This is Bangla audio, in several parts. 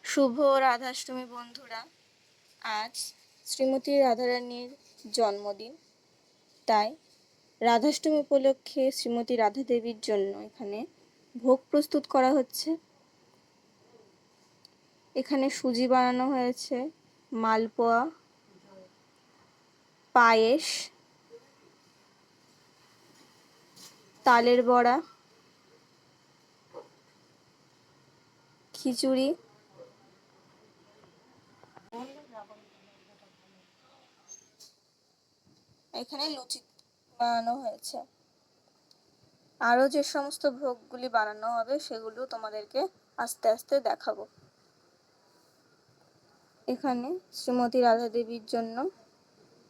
শুভ রাধাষ্টমী বন্ধুরা। আজ শ্রীমতী রাধারানীর জন্মদিন, তাই রাধাষ্টমী উপলক্ষে শ্রীমতী রাধা দেবীর জন্য এখানে ভোগ প্রস্তুত করা হচ্ছে। এখানে সুজি বানানো হয়েছে, মালপোয়া, পায়েস, তালের বড়া, খিচুড়ি, এখানে লুচি বানানো হয়েছে। আরও যে সমস্ত ভোগগুলি বানানো হবে সেগুলো তোমাদেরকে আস্তে আস্তে দেখাবো। এখানে শ্রীমতী রাধা দেবীর জন্য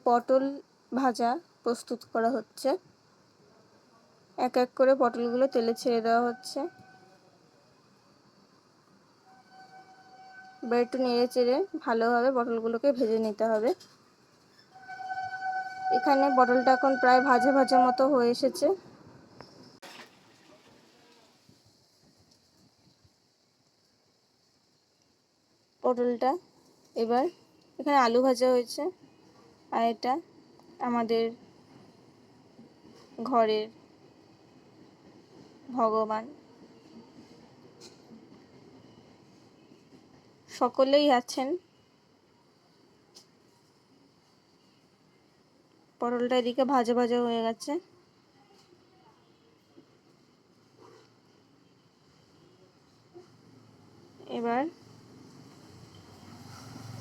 পটল ভাজা প্রস্তুত করা হচ্ছে। এক এক করে পটলগুলো তেলে ছেড়ে দেওয়া হচ্ছে। এবার একটু নেড়ে চেড়ে ভালোভাবে পটলগুলোকে ভেজে নিতে হবে। এখানে পটলটা এখন প্রায় ভাজা ভাজা মতো হয়ে এসেছে। পটলটা এবার এখানে আলু ভাজা হয়েছে, আর এটা আমাদের ঘরের ভগবান, সকলেই আছেন। পটলটা এদিকে ভাজা ভাজা হয়ে গেছে। এবার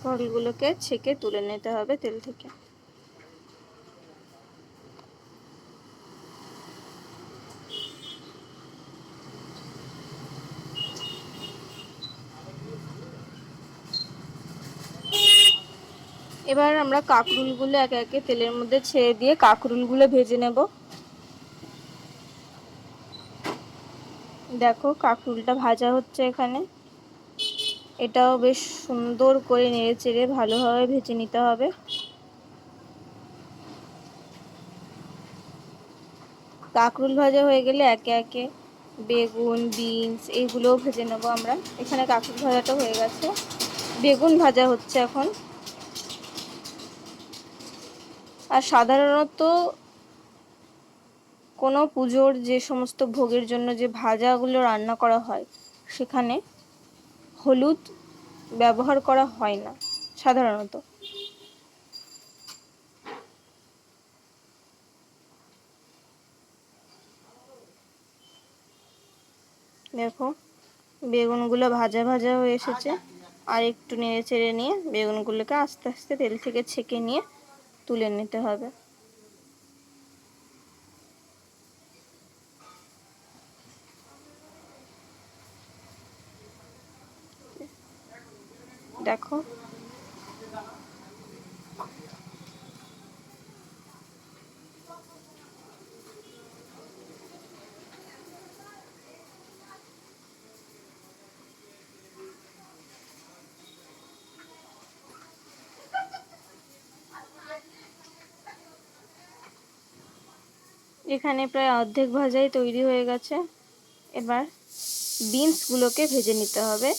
পটলগুলোকে ছেঁকে তুলে নিতে হবে তেল থেকে। এবার আমরা কাঁকরোলগুলো একে একে তেলের মধ্যে ছেড়ে দিয়ে কাঁকরোলগুলো ভেজে নেব। দেখো কাঁকরোলটা ভাজা হচ্ছে এখানে। এটাও বেশ সুন্দর করে নেড়ে চেড়ে ভালোভাবে ভেজে নিতে হবে। কাঁকরোল ভাজা হয়ে গেলে একে একে বেগুন, বিনস এইগুলোও ভেজে নেব আমরা। এখানে কাঁকরোল ভাজাটা হয়ে গেছে, বেগুন ভাজা হচ্ছে এখন। আর সাধারণত কোনো পুজোর যে সমস্ত ভোগের জন্য যে ভাজাগুলো রান্না করা হয় সেখানে হলুদ ব্যবহার করা হয় না সাধারণত। দেখো বেগুনগুলো ভাজা ভাজা হয়ে এসেছে। আর একটু নেড়ে চেড়ে নিয়ে বেগুনগুলোকে আস্তে আস্তে তেল থেকে ছেঁকে নিয়ে তুলে নিতে হবে। দেখো এখানে প্রায় অর্ধেক ভাজাই তৈরি হয়ে গেছে। এবার বিনসগুলোকে ভেজে নিতে হবে।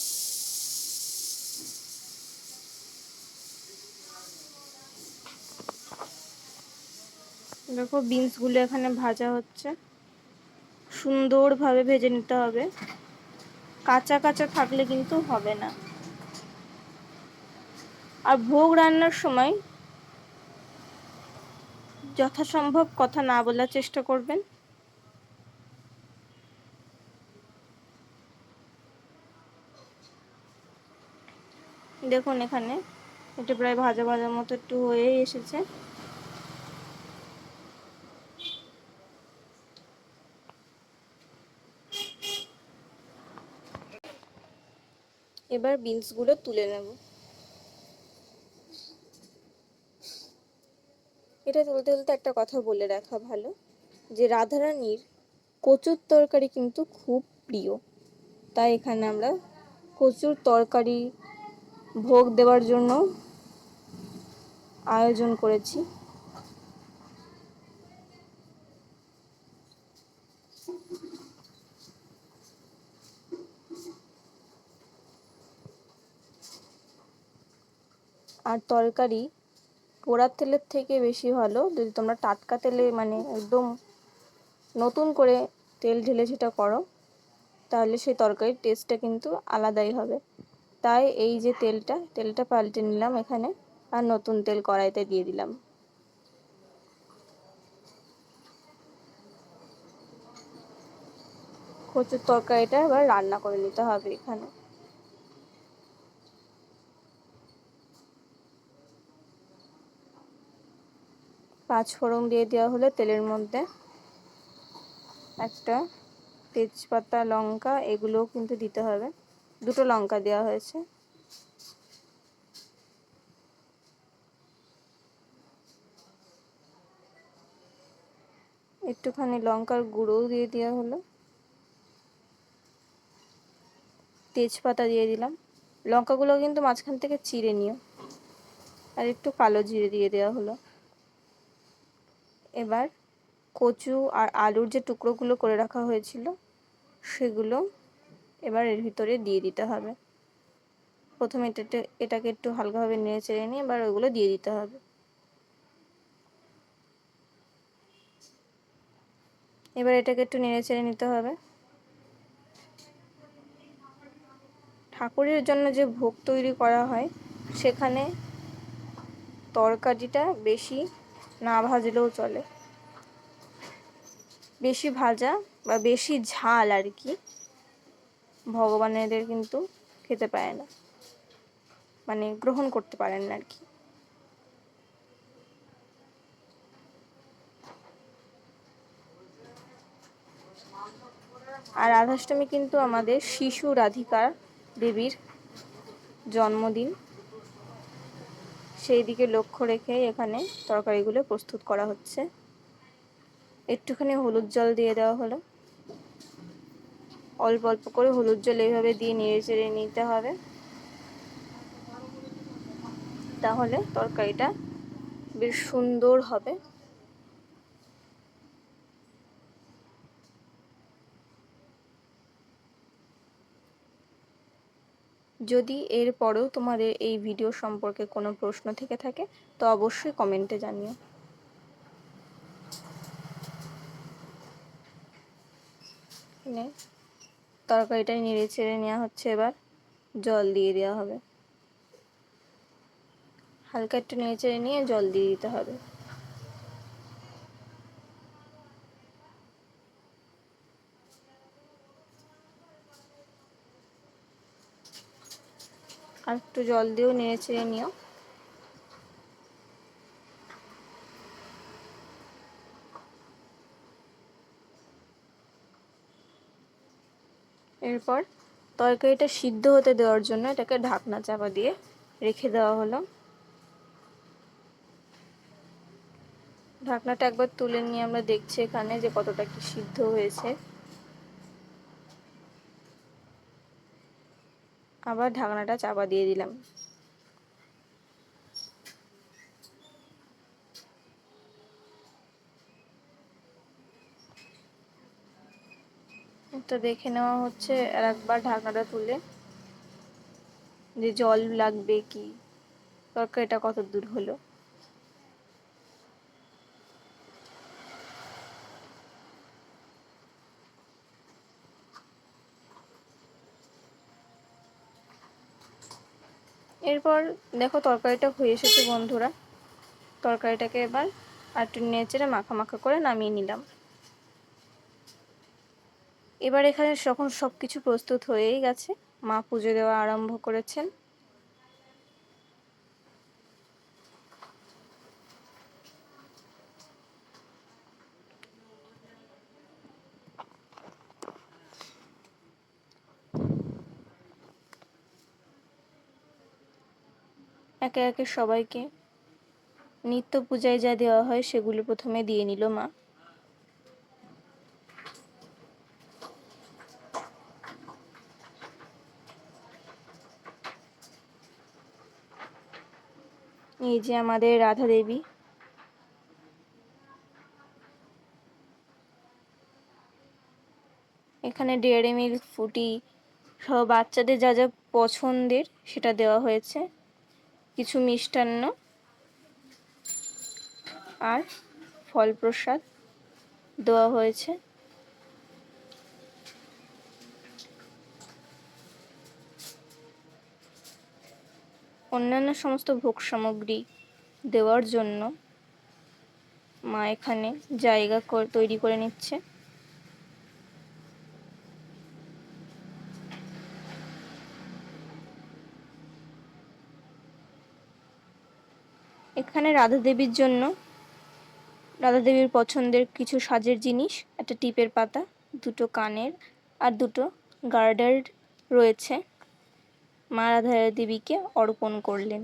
দেখো বিনসগুলো এখানে ভাজা হচ্ছে, সুন্দরভাবে ভেজে নিতে হবে। কাঁচা কাঁচা থাকলে কিন্তু হবে না। আর ভোগ রান্নার সময় যথাসম্ভব কথা না বলার চেষ্টা করবেন। দেখুন এখানে এটা প্রায় ভাজা ভাজা মতো একটু হয়েই এসেছে। এবার বিনসগুলো তুলে নেব। এটা তুলতে তুলতে একটা কথা বলে রাখা ভালো, যে রাধারানীর কচুর তরকারি কিন্তু খুব প্রিয়, তাই এখানে আমরা কচুর তরকারি ভোগ দেওয়ার জন্য আয়োজন করেছি। আর তরকারি পোড়ার তেলের থেকে বেশি ভালো যদি তোমরা টাটকা তেলে মানে একদম নতুন করে তেল ঢেলে সেটা করো, তাহলে সেই তরকারির টেস্টটা কিন্তু আলাদাই হবে। তাই এই যে তেলটা পাল্টে নিলাম এখানে, আর নতুন তেল কড়াইতে দিয়ে দিলাম। কচুর তরকারিটা এবার রান্না করে নিতে হবে এখানে। পাঁচফোড়ন দিয়ে দেওয়া হলো তেলের মধ্যে, একটা তেজপাতা, লঙ্কা এগুলোও কিন্তু দিতে হবে, দুটো লঙ্কা দেওয়া হয়েছে। একটুখানি লঙ্কার গুঁড়োও দিয়ে দেওয়া হলো, তেজপাতা দিয়ে দিলাম। লঙ্কাগুলো কিন্তু মাঝখান থেকে চিড়ে নিও। আর একটু কালো জিরে দিয়ে দেওয়া হলো। এবার কচু আর আলুর যে টুকরোগুলো করে রাখা হয়েছিল সেগুলো এবার এর ভিতরে দিয়ে দিতে হবে। প্রথমে এটাকে একটু হালকাভাবে নেড়ে চেড়ে নিয়ে এবার ওগুলো দিয়ে দিতে হবে। এবার এটাকে একটু নেড়ে চেড়ে নিতে হবে। ঠাকুরের জন্য যে ভোগ তৈরি করা হয় সেখানে তরকারিটা বেশি না ভাজলেও চলে। বেশি ভাজা বা বেশি ঝাল আর কি ভগবানেদের কিন্তু খেতে পায় না, মানে গ্রহণ করতে পারেন না আর কি। আর রাধাষ্টমী কিন্তু আমাদের শিশু রাধিকা দেবীর জন্মদিন, সেই দিকে লক্ষ্য রেখে এখানে তরকারিগুলো প্রস্তুত করা হচ্ছে। একটুখানি হলুদ জল দিয়ে দেওয়া হলো, অল্প অল্প করে হলুদ জল এইভাবে দিয়ে নেড়ে চেড়ে নিতে হবে, তাহলে তরকারিটা বেশ সুন্দর হবে। যদি এরপরেও তোমাদের এই ভিডিও সম্পর্কে কোনো প্রশ্ন থেকে থাকে তো অবশ্যই কমেন্টে জানিও। তরকারিটা নেড়ে চেড়ে নেওয়া হচ্ছে, এবার জল দিয়ে দেওয়া হবে। হালকা একটু নেড়ে চেড়ে নিয়ে জল দিয়ে দিতে হবে। আর একটু জল দিয়েও নেড়ে চেড়ে নিও। এরপর তরকারিটা সিদ্ধ হতে দেওয়ার জন্য এটাকে ঢাকনা চাপা দিয়ে রেখে দেওয়া হলো। ঢাকনাটা একবার তুলে নিয়ে আমরা দেখছি এখানে যে কতটা কি সিদ্ধ হয়েছে। আবার ঢাকনাটা চাপা দিয়ে দিলাম। তো দেখে নেওয়া হচ্ছে আর একবার ঢাকনাটা তুলে যে জল লাগবে কি, তরকারিটা কত দূর হলো। এরপর দেখো তরকারিটা হয়ে এসেছে বন্ধুরা। তরকারিটাকে এবার আর একটু নেড়ে মাখা মাখা করে নামিয়ে নিলাম। এবার এখানে যখন সব কিছু প্রস্তুত হয়েই গেছে, মা পুজো দেওয়া আরম্ভ করেছেন। একে একে সবাইকে নিত্য পূজায় যা দেওয়া হয় সেগুলো প্রথমে দিয়ে নিল মা। এই যে আমাদের রাধা দেবী, এখানে ডেয়ারি মিল্ক, ফ্রুটি সহ বাচ্চাদের যা যা পছন্দের সেটা দেওয়া হয়েছে। কিছু মিষ্টান্ন আর ফল প্রসাদ দেওয়া হয়েছে। অন্যান্য সমস্ত ভোগ সামগ্রী দেওয়ার জন্য মা এখানে জায়গা তৈরি করে নিচ্ছে। এখানে রাধা দেবীর জন্য রাধা দেবীর পছন্দের কিছু সাজের জিনিস, একটা টিপের পাতা, দুটো কানের আর দুটো গার্ডার রয়েছে, মা রাধা দেবীকে অর্পণ করলেন।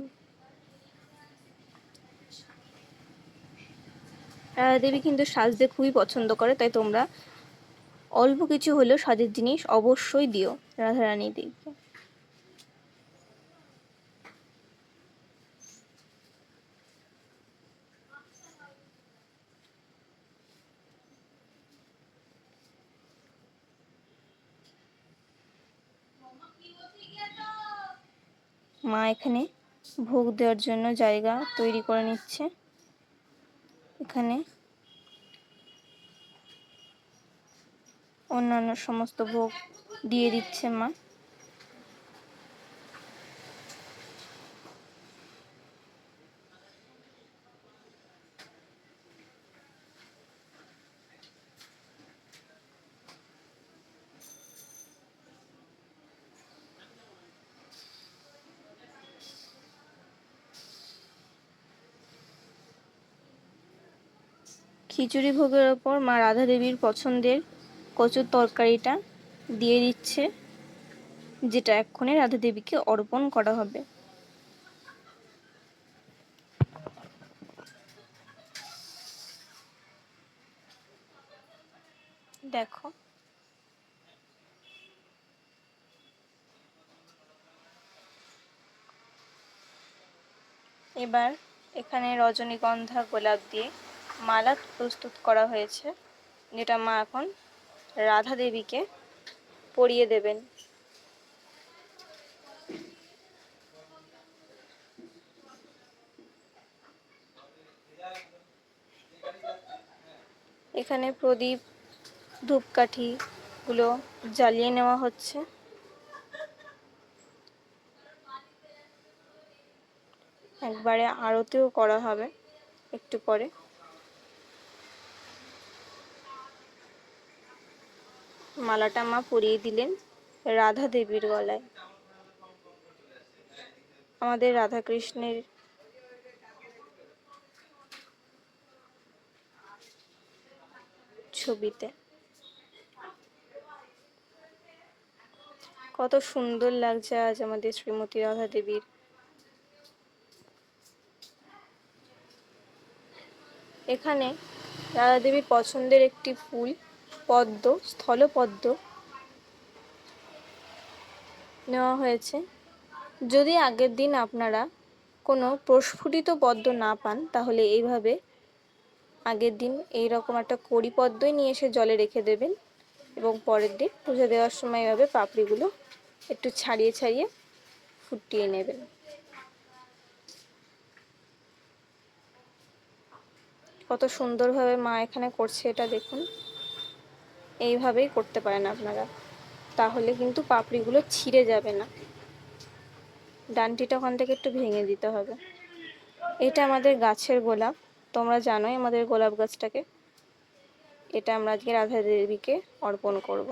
রাধা দেবী কিন্তু সাজতে খুবই পছন্দ করে, তাই তোমরা অল্প কিছু হলেও সাজের জিনিস অবশ্যই দিও রাধারানী দেবীকে। মা এখানে ভোগ দেওয়ার জন্য জায়গা তৈরি করে নিচ্ছে। এখানে অন্যান্য সমস্ত ভোগ দিয়ে দিচ্ছে মা। খিচুড়ি ভোগের ওপর মা রাধা দেবীর পছন্দের কচুর তরকারিটা দিয়ে দিচ্ছে, যেটা এক্ষুনি রাধা দেবীকে অর্পণ করা হবে। দেখো, এবার এখানে রজনীগন্ধা গোলাপ দিয়ে মালা প্রস্তুত করা হয়েছে, যেটা মা এখন রাধা দেবীকে পরিয়ে দেবেন। এখানে প্রদীপ ধূপকাঠি গুলো জ্বালিয়ে নেওয়া হচ্ছে। একবারে আরতিও করা হবে একটু পরে। মালাটা মা পরিয়ে দিলেন রাধা দেবীর গলায়। আমাদের রাধা কৃষ্ণের ছবিতে কত সুন্দর লাগছে আজ আমাদের শ্রীমতী রাধা দেবীর। এখানে রাধা দেবীর পছন্দের একটি ফুল পদ্ম, স্থলপদ্ম নেওয়া হয়েছে। যদি আগের দিন আপনারা কোনো প্রস্ফুটিত পদ্ম না পান, তাহলে এইভাবে আগের দিন এইরকম একটা কড়ি পদ্মই নিয়ে এসে জলে রেখে দেবেন এবং পরের দিন পুজো দেওয়ার সময় এভাবে পাপড়িগুলো একটু ছাড়িয়ে ছাড়িয়ে ফুটিয়ে নেবেন। কত সুন্দরভাবে মা এখানে করছে, এটা দেখুন। এইভাবেই করতে পারেন আপনারা, তাহলে কিন্তু পাপড়িগুলো ছিঁড়ে যাবে না। ডান্টিটা ওখান থেকে একটু ভেঙে দিতে হবে। এটা আমাদের গাছের গোলাপ, তোমরা জানোই আমাদের গোলাপ গাছটাকে। এটা আমরা আজকে রাধা দেবীকে অর্পণ করব।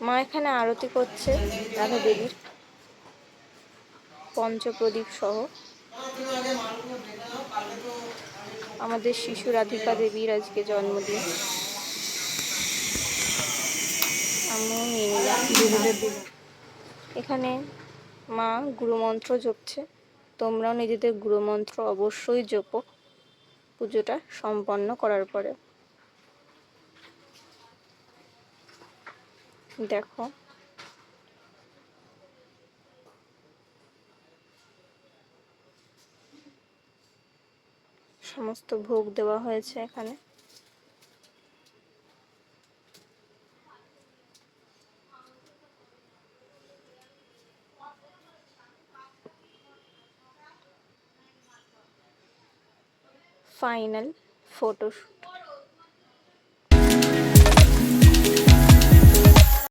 মা এখানে আরতি করছে রাধা দেবীর পঞ্চপ্রদীপ সহ। আমাদের শিশু রাধিকা দেবীর আজকে জন্মদিন, আমিও নিয়ে নিলাম। এখানে মা গুরুমন্ত্র জপছে, তোমরাও নিজেদের গুরুমন্ত্র অবশ্যই জপো পুজোটা সম্পন্ন করার পরে। দেখো, সমস্ত ভোগ দেওয়া হয়েছে এখানে। Final photoshoot.